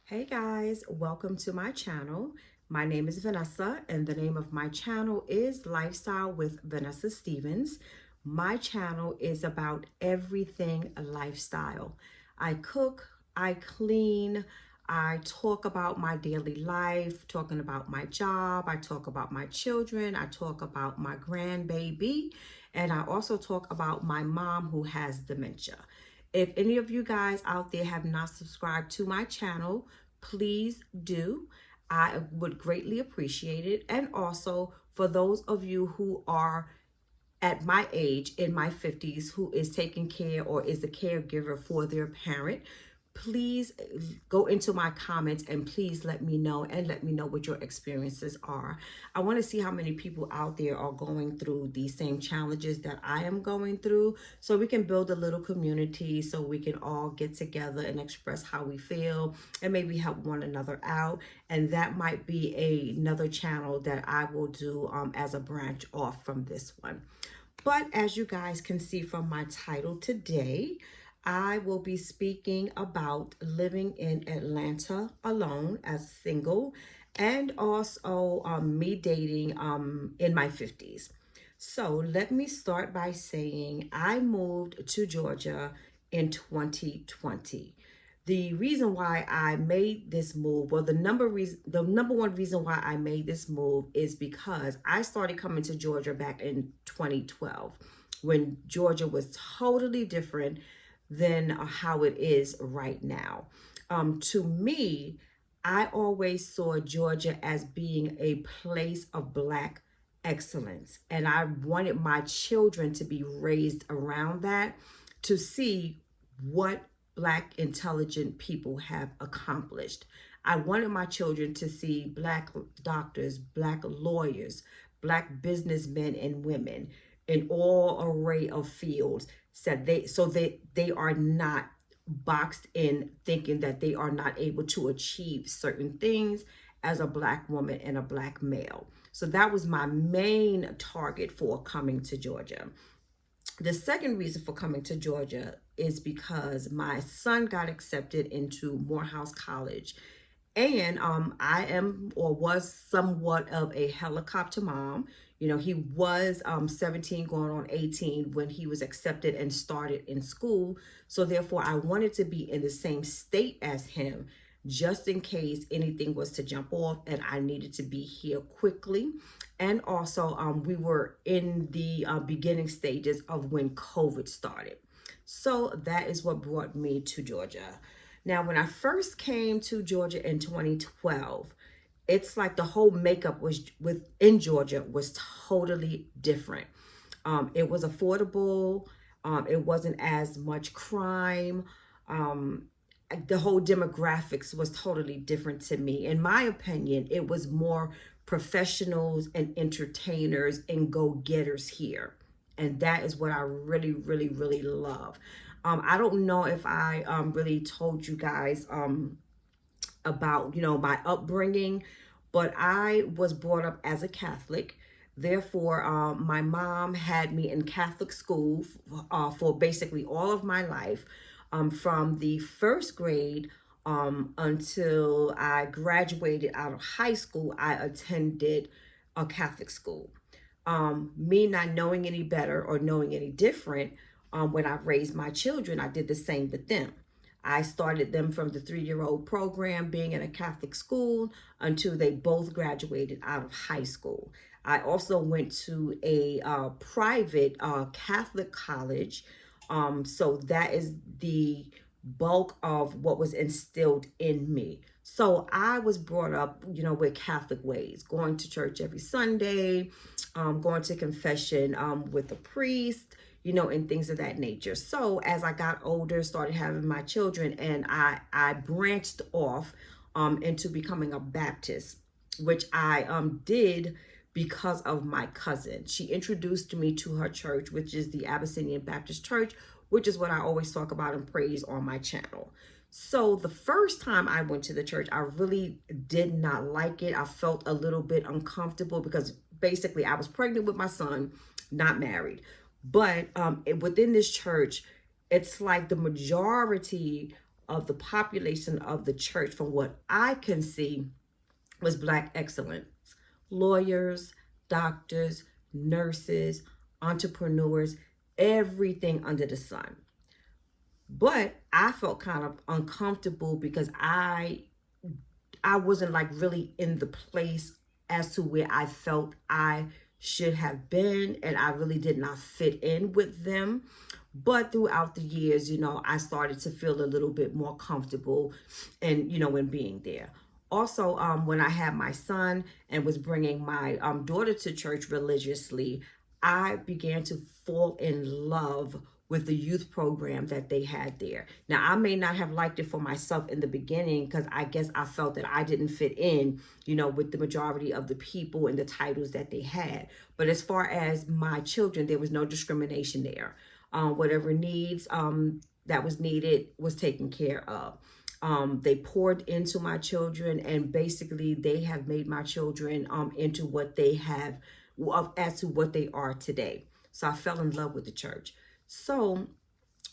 Hey guys, welcome to my channel. My name is Vanessa and the name of my channel is Lifestyle with Vanessa Stevens. My channel is about everything lifestyle. I cook, I clean, I talk about my daily life, talking about my job, I talk about my children, I talk about my grandbaby, and I also talk about my mom who has dementia. If any of you guys out there have not subscribed to my channel, please do. I would greatly appreciate it. And also for those of you who are at my age, in my 50s, who is taking care or is the caregiver for their parent, please go into my comments and please let me know what your experiences are. I want to see how many people out there are going through these same challenges that I am going through, so we can build a little community, so we can all get together and express how we feel and maybe help one another out. And that might be another channel that I will do as a branch off from this one. But as you guys can see from my title today, I will be speaking about living in Atlanta alone as single, and also me dating in my 50s. So let me start by saying I moved to Georgia in 2020. The reason why I made this move, well, the number one reason why I made this move is because I started coming to Georgia back in 2012, when Georgia was totally different than how it is right now. To me, I always saw Georgia as being a place of Black excellence, and I wanted my children to be raised around that, to see what Black intelligent people have accomplished. I wanted my children to see Black doctors, Black lawyers, Black businessmen and women in all array of fields, so they are not boxed in thinking that they are not able to achieve certain things as a Black woman and a Black male. So that was my main target for coming to Georgia. The second reason for coming to Georgia is because my son got accepted into Morehouse College. And I am or was somewhat of a helicopter mom. You know, he was 17 going on 18 when he was accepted and started in school. So therefore, I wanted to be in the same state as him, just in case anything was to jump off and I needed to be here quickly. And also, we were in the beginning stages of when COVID started. So that is what brought me to Georgia. Now, when I first came to Georgia in 2012, it's like the whole makeup was within Georgia was totally different. It was affordable. It wasn't as much crime. The whole demographics was totally different to me. In my opinion, it was more professionals and entertainers and go-getters here. And that is what I really, really, really love. I don't know if I really told you guys about, my upbringing, but I was brought up as a Catholic. Therefore, my mom had me in Catholic school for basically all of my life, from the first grade until I graduated out of high school. I attended a Catholic school. Me not knowing any better or knowing any different, when I raised my children, I did the same with them. I started them from the 3-year-old program, being in a Catholic school, until they both graduated out of high school. I also went to a private Catholic college. So that is the bulk of what was instilled in me. So I was brought up, with Catholic ways, going to church every Sunday, going to confession with a priest, and things of that nature. So as I got older, started having my children, and I branched off into becoming a Baptist, which I did because of my cousin. She introduced me to her church, which is the Abyssinian Baptist Church, which is what I always talk about and praise on my channel. So the first time I went to the church, I really did not like it. I felt a little bit uncomfortable because basically I was pregnant with my son, not married. But within this church, it's like the majority of the population of the church, from what I can see, was Black excellence. Lawyers, doctors, nurses, entrepreneurs, everything under the sun. But I felt kind of uncomfortable because I wasn't like really in the place as to where I felt I should have been, and I really did not fit in with them. But throughout the years, I started to feel a little bit more comfortable and, in being there. Also, when I had my son and was bringing my daughter to church religiously, I began to fall in love with the youth program that they had there. Now, I may not have liked it for myself in the beginning because I guess I felt that I didn't fit in, with the majority of the people and the titles that they had. But as far as my children, there was no discrimination there. Whatever needs that was needed was taken care of. They poured into my children, and basically they have made my children into what they have, as to what they are today. So I fell in love with the church. So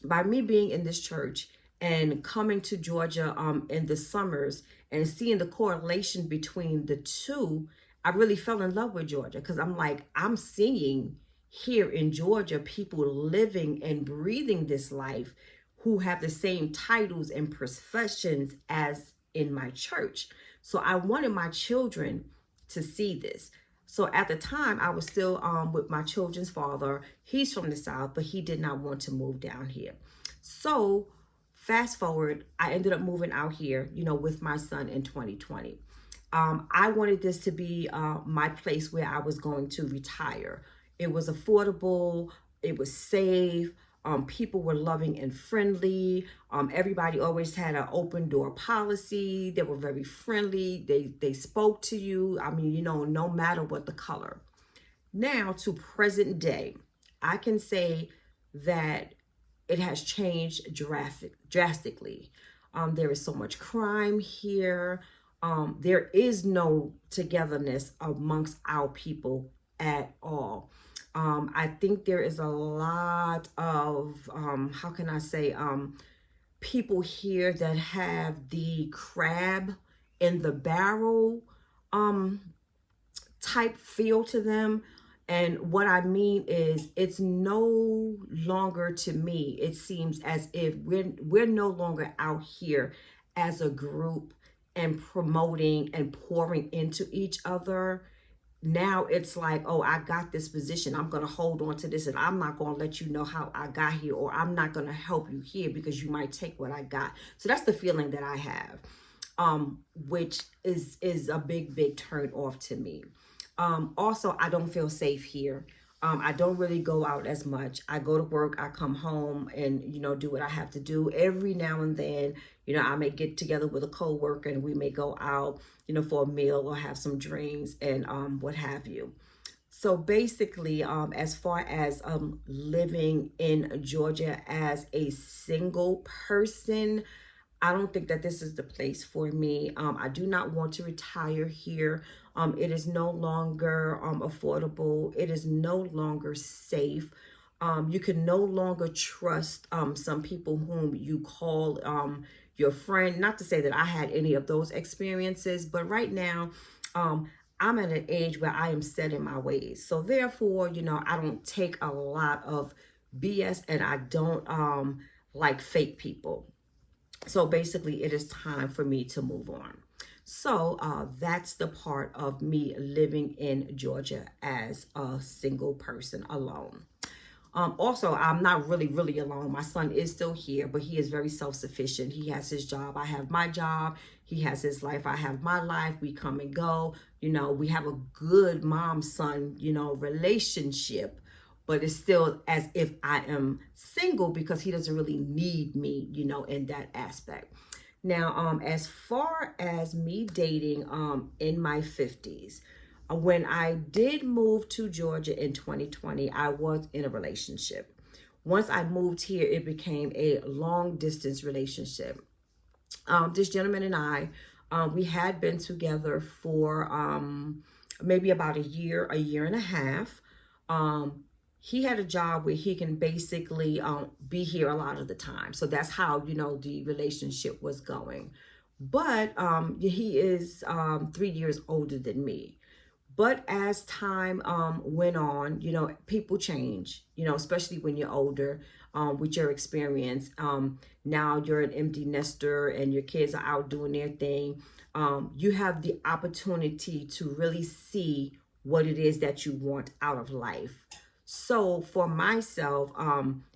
by me being in this church and coming to Georgia in the summers and seeing the correlation between the two, I really fell in love with Georgia, because I'm like, I'm seeing here in Georgia people living and breathing this life who have the same titles and professions as in my church. So I wanted my children to see this. So at the time, I was still with my children's father. He's from the South, but he did not want to move down here. So fast forward, I ended up moving out here, with my son in 2020. I wanted this to be my place where I was going to retire. It was affordable. It was safe. People were loving and friendly. Everybody always had an open door policy. They were very friendly. They spoke to you. I mean, no matter what the color. Now to present day, I can say that it has changed drastically. There is so much crime here. There is no togetherness amongst our people at all. I think there is a lot of, how can I say, people here that have the crab in the barrel type feel to them. And what I mean is, it's no longer, to me, it seems as if we're no longer out here as a group and promoting and pouring into each other. Now it's like, oh, I got this position, I'm going to hold on to this, and I'm not going to let you know how I got here, or I'm not going to help you here because you might take what I got. So that's the feeling that I have, which is a big turn off to me. Also, I don't feel safe here. I don't really go out as much. I go to work, I come home and, do what I have to do. Every now and then, I may get together with a coworker and we may go out, for a meal or have some drinks and what have you. So basically, as far as living in Georgia as a single person, I don't think that this is the place for me. I do not want to retire here. It is no longer affordable. It is no longer safe. You can no longer trust some people whom you call your friend. Not to say that I had any of those experiences, but right now, I'm at an age where I am set in my ways. So therefore, I don't take a lot of BS, and I don't like fake people. So basically, it is time for me to move on. So that's the part of me living in Georgia as a single person alone. Also, I'm not really alone. My son is still here, but he is very self-sufficient. He has his job. I have my job. He has his life. I have my life. We come and go. We have a good mom-son, relationship. But it's still as if I am single because he doesn't really need me, in that aspect. Now, as far as me dating in my 50s, when I did move to Georgia in 2020, I was in a relationship. Once I moved here, it became a long distance relationship. This gentleman and I, we had been together for maybe about a year and a half. he had a job where he can basically be here a lot of the time. So that's how, you know, the relationship was going. But he is 3 years older than me. But as time went on, you know, people change, you know, especially when you're older, with your experience. Now you're an empty nester and your kids are out doing their thing. You have the opportunity to really see what it is that you want out of life. So for myself,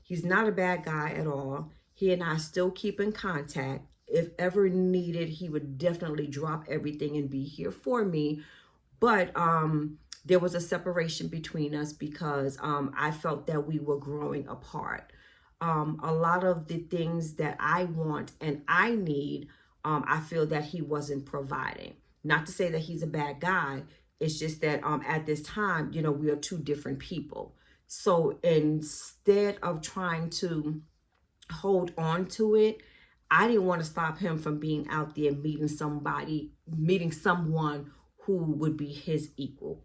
he's not a bad guy at all. He and I still keep in contact. If ever needed, he would definitely drop everything and be here for me. But there was a separation between us because I felt that we were growing apart. A lot of the things that I want and I need, I feel that he wasn't providing. Not to say that he's a bad guy. It's just that at this time, you know, we are two different people. So instead of trying to hold on to it, I didn't want to stop him from being out there meeting someone who would be his equal.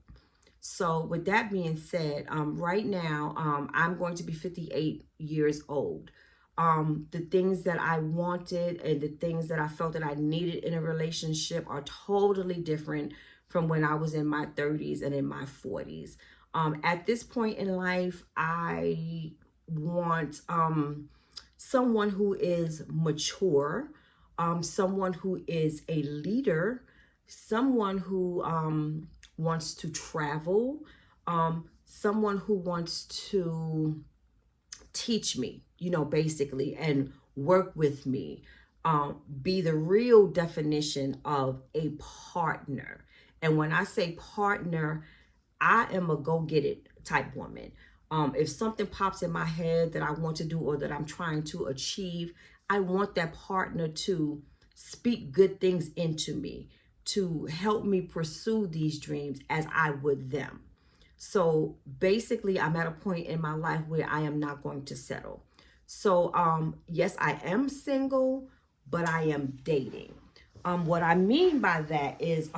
So with that being said, right now, I'm going to be 58 years old. The things that I wanted and the things that I felt that I needed in a relationship are totally different from when I was in my 30s and in my 40s. At this point in life, I want someone who is mature, someone who is a leader, someone who wants to travel, someone who wants to teach me, you know, basically, and work with me, be the real definition of a partner. And when I say partner, I am a go get it type woman. If something pops in my head that I want to do or that I'm trying to achieve, I want that partner to speak good things into me, to help me pursue these dreams as I would them. So basically, I'm at a point in my life where I am not going to settle. So yes, I am single, but I am dating. What I mean by that is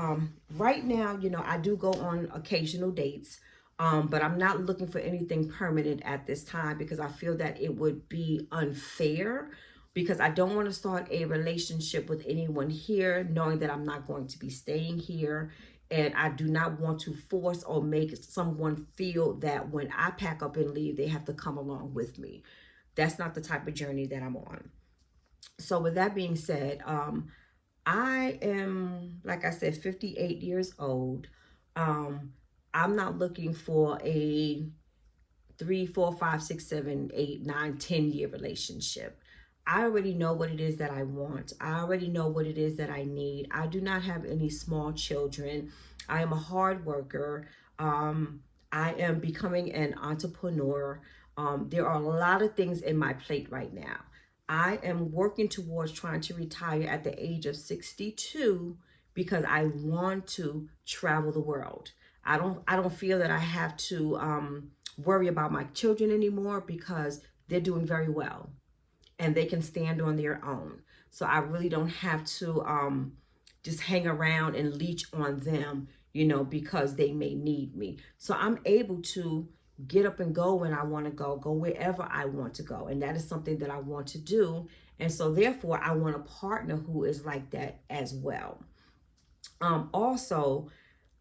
right now, you know, I do go on occasional dates, but I'm not looking for anything permanent at this time because I feel that it would be unfair because I don't want to start a relationship with anyone here knowing that I'm not going to be staying here. And I do not want to force or make someone feel that when I pack up and leave, they have to come along with me. That's not the type of journey that I'm on. So with that being said, I am, like I said, 58 years old. I'm not looking for a 3, 4, 5, 6, 7, 8, 9, 10-year relationship. I already know what it is that I want. I already know what it is that I need. I do not have any small children. I am a hard worker. I am becoming an entrepreneur. There are a lot of things in my plate right now. I am working towards trying to retire at the age of 62 because I want to travel the world. I don't feel that I have to worry about my children anymore because they're doing very well and they can stand on their own. So I really don't have to just hang around and leech on them, you know, because they may need me. So I'm able to get up and go when I want to go wherever I want to go. And that is something that I want to do. And so therefore, I want a partner who is like that as well. Also,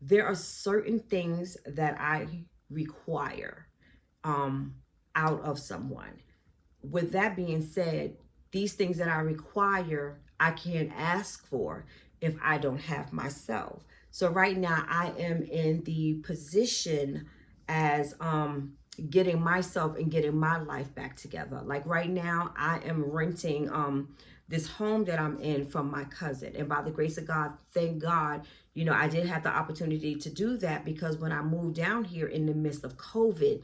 there are certain things that I require out of someone. With that being said, these things that I require, I can't ask for if I don't have myself. So right now I am in the position as getting myself and getting my life back together. Like right now I am renting this home that I'm in from my cousin. And by the grace of God, thank God, you know, I did have the opportunity to do that because when I moved down here in the midst of COVID,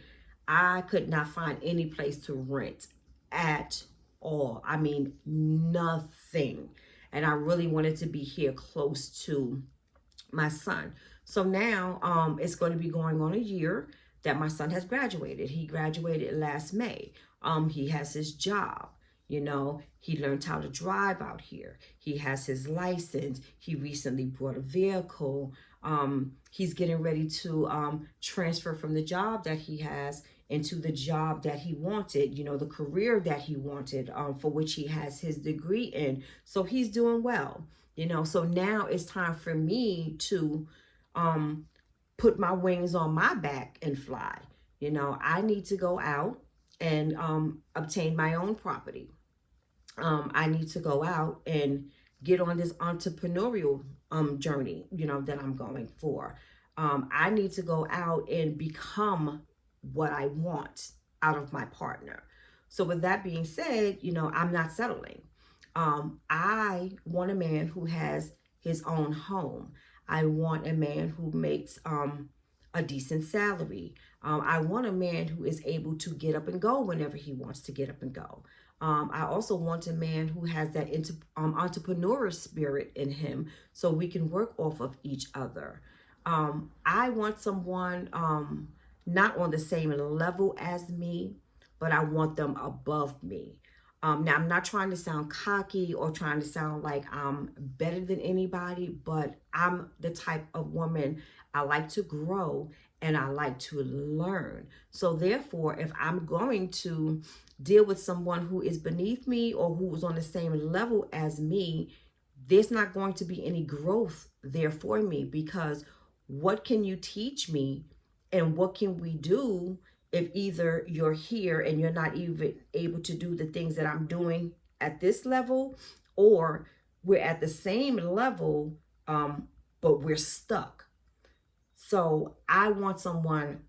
I could not find any place to rent at all. I mean, nothing. And I really wanted to be here close to my son. So now it's going to be going on a year that my son has graduated. He graduated last May. He has his job. You know, he learned how to drive out here. He has his license. He recently bought a vehicle. He's getting ready to transfer from the job that he has into the job that he wanted, the career that he wanted, for which he has his degree in. So he's doing well, So now it's time for me to put my wings on my back and fly. I need to go out and obtain my own property. I need to go out and get on this entrepreneurial journey, that I'm going for. I need to go out and become what I want out of my partner. So with that being said, I'm not settling. I want a man who has his own home. I want a man who makes a decent salary. I want a man who is able to get up and go whenever he wants to get up and go. I also want a man who has that entrepreneur spirit in him, so we can work off of each other. I want someone not on the same level as me, but I want them above me. Now, I'm not trying to sound cocky or trying to sound like I'm better than anybody, but I'm the type of woman, I like to grow and I like to learn. So therefore, if I'm going to deal with someone who is beneath me or who is on the same level as me, there's not going to be any growth there for me, because what can you teach me and what can we do if either you're here and you're not even able to do the things that I'm doing at this level, or we're at the same level, but we're stuck. So I want someone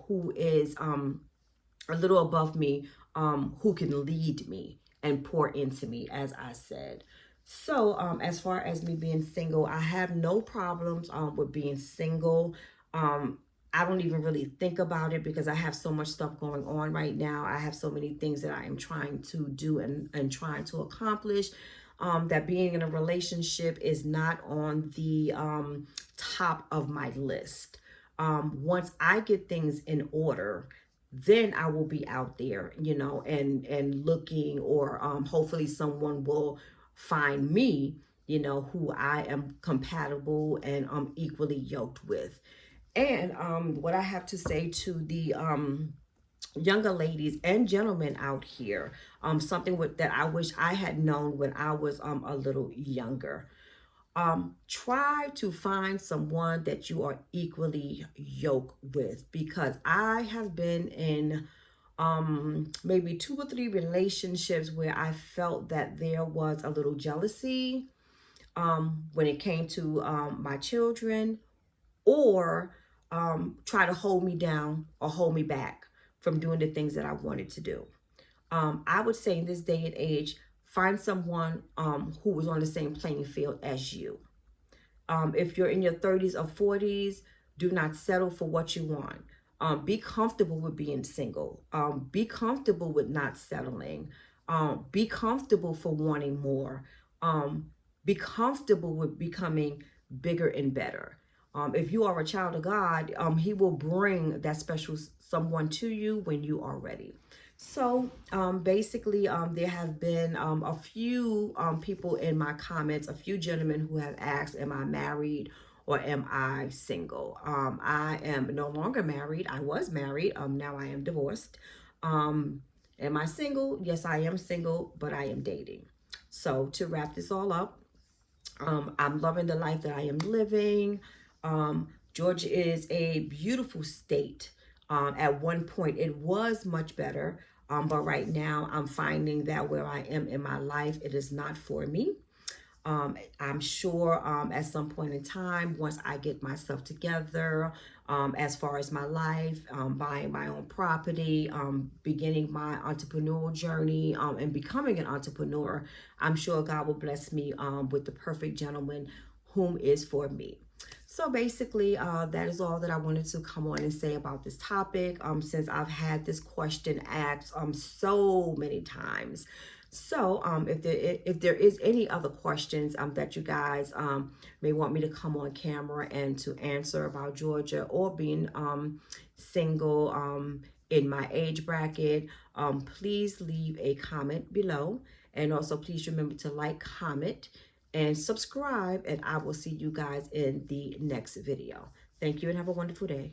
who is a little above me, who can lead me and pour into me, as I said. So as far as me being single, I have no problems with being single. I don't even really think about it because I have so much stuff going on right now. I have so many things that I am trying to do and trying to accomplish, that being in a relationship is not on the top of my list. Once I get things in order, then I will be out there, and looking, or hopefully someone will find me, who I am compatible and equally yoked with. And what I have to say to the younger ladies and gentlemen out here, something that I wish I had known when I was a little younger. Try to find someone that you are equally yoked with, because I have been in maybe 2 or 3 relationships where I felt that there was a little jealousy when it came to my children, or try to hold me down or hold me back from doing the things that I wanted to do. I would say in this day and age, find someone who is on the same playing field as you. If you're in your 30s or 40s, do not settle for what you want. Be comfortable with being single. Be comfortable with not settling. Be comfortable for wanting more. Be comfortable with becoming bigger and better. If you are a child of God, he will bring that special someone to you when you are ready. So basically, there have been a few people in my comments, a few gentlemen who have asked, am I married or am I single? I am no longer married. I was married. Now I am divorced. Am I single? Yes, I am single, but I am dating. So to wrap this all up, I'm loving the life that I am living. Georgia is a beautiful state. At one point, it was much better. But right now, I'm finding that where I am in my life, it is not for me. I'm sure at some point in time, once I get myself together, as far as my life, buying my own property, beginning my entrepreneurial journey, and becoming an entrepreneur, I'm sure God will bless me with the perfect gentleman whom is for me. So basically, that is all that I wanted to come on and say about this topic, since I've had this question asked so many times. So if there is any other questions that you guys may want me to come on camera and to answer about Georgia or being single in my age bracket, please leave a comment below. And also please remember to like, comment, and subscribe, and I will see you guys in the next video. Thank you and have a wonderful day.